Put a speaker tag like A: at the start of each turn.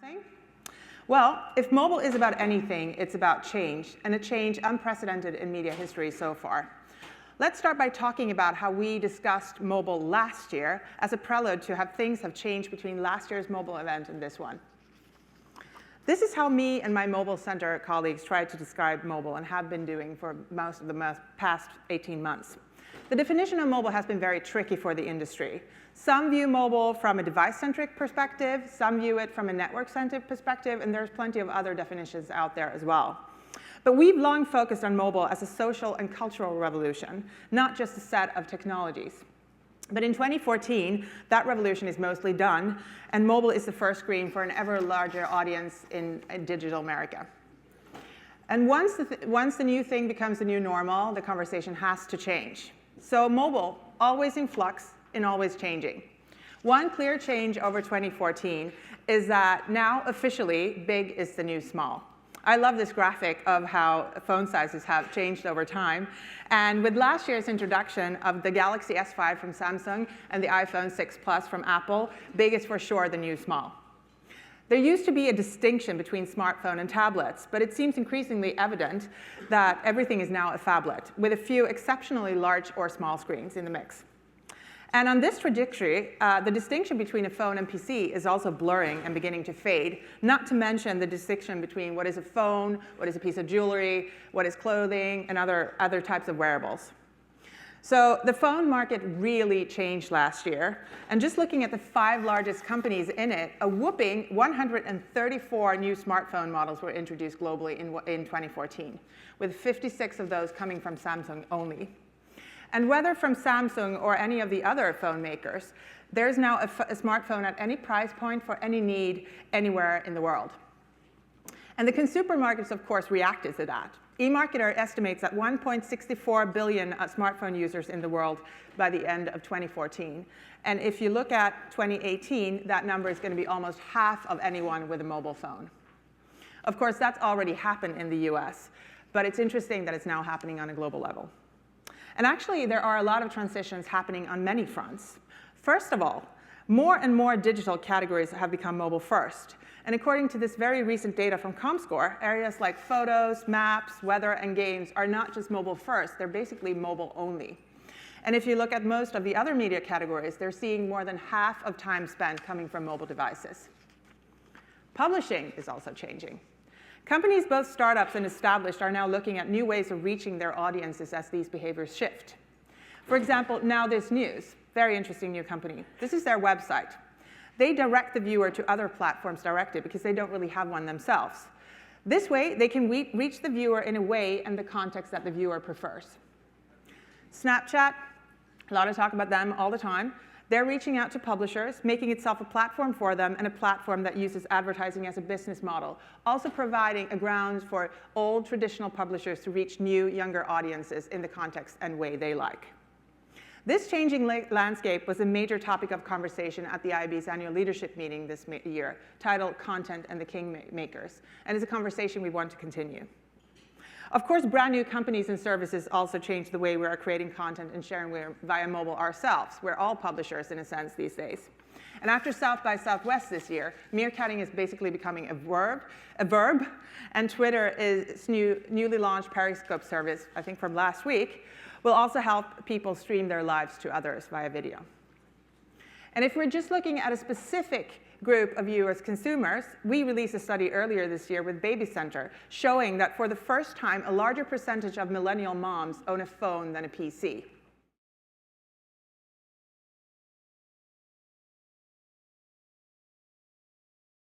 A: something? Well, if mobile is about anything, it's about change, and a change unprecedented in media history so far. Let's start by talking about how we discussed mobile last year as a prelude to how things have changed between last year's mobile event and this one. This is how me and my mobile center colleagues tried to describe mobile and have been doing for most of the past 18 months. The definition of mobile has been very tricky for the industry. Some view mobile from a device-centric perspective, some view it from a network-centric perspective, and there's plenty of other definitions out there as well. But we've long focused on mobile as a social and cultural revolution, not just a set of technologies. But in 2014, that revolution is mostly done, and mobile is the first screen for an ever larger audience in digital America. And once the new thing becomes the new normal, the conversation has to change. So mobile, always in flux and always changing. One clear change over 2014 is that now officially big is the new small. I love this graphic of how phone sizes have changed over time. And with last year's introduction of the Galaxy S5 from Samsung and the iPhone 6 Plus from Apple, big is for sure the new small. There used to be a distinction between smartphone and tablets, but it seems increasingly evident that everything is now a phablet, with a few exceptionally large or small screens in the mix. And on this trajectory, the distinction between a phone and PC is also blurring and beginning to fade, not to mention the distinction between what is a phone, what is a piece of jewelry, what is clothing, and other types of wearables. So the phone market really changed last year. And just looking at the 5 largest companies in it, a whopping 134 new smartphone models were introduced globally in 2014, with 56 of those coming from Samsung only. And whether from Samsung or any of the other phone makers, there's now a smartphone at any price point for any need anywhere in the world. And the consumer markets, of course, reacted to that. eMarketer estimates that 1.64 billion smartphone users in the world by the end of 2014. And if you look at 2018, that number is going to be almost half of anyone with a mobile phone. Of course, that's already happened in the US, but it's interesting that it's now happening on a global level. And actually, there are a lot of transitions happening on many fronts. First of all, more and more digital categories have become mobile first. And according to this very recent data from Comscore, areas like photos, maps, weather, and games are not just mobile first, they're basically mobile only. And if you look at most of the other media categories, they're seeing more than half of time spent coming from mobile devices. Publishing is also changing. Companies, both startups and established, are now looking at new ways of reaching their audiences as these behaviors shift. For example, Now This News, very interesting new company. This is their website. They direct the viewer to other platforms directly because they don't really have one themselves. This way, they can reach the viewer in a way and the context that the viewer prefers. Snapchat, a lot of talk about them all the time. They're reaching out to publishers, making itself a platform for them and a platform that uses advertising as a business model, also providing a ground for old traditional publishers to reach new, younger audiences in the context and way they like. This changing landscape was a major topic of conversation at the IAB's annual leadership meeting this year, titled Content and the Kingmakers, and it's a conversation we want to continue. Of course, brand new companies and services also change the way we are creating content and sharing via mobile ourselves. We're all publishers, in a sense, these days. And after South by Southwest this year, meerkatting is basically becoming a verb, and Twitter's newly launched Periscope service, I think from last week, will also help people stream their lives to others via video. And if we're just looking at a specific group of you as consumers, we released a study earlier this year with Baby Center showing that for the first time, a larger percentage of millennial moms own a phone than a PC.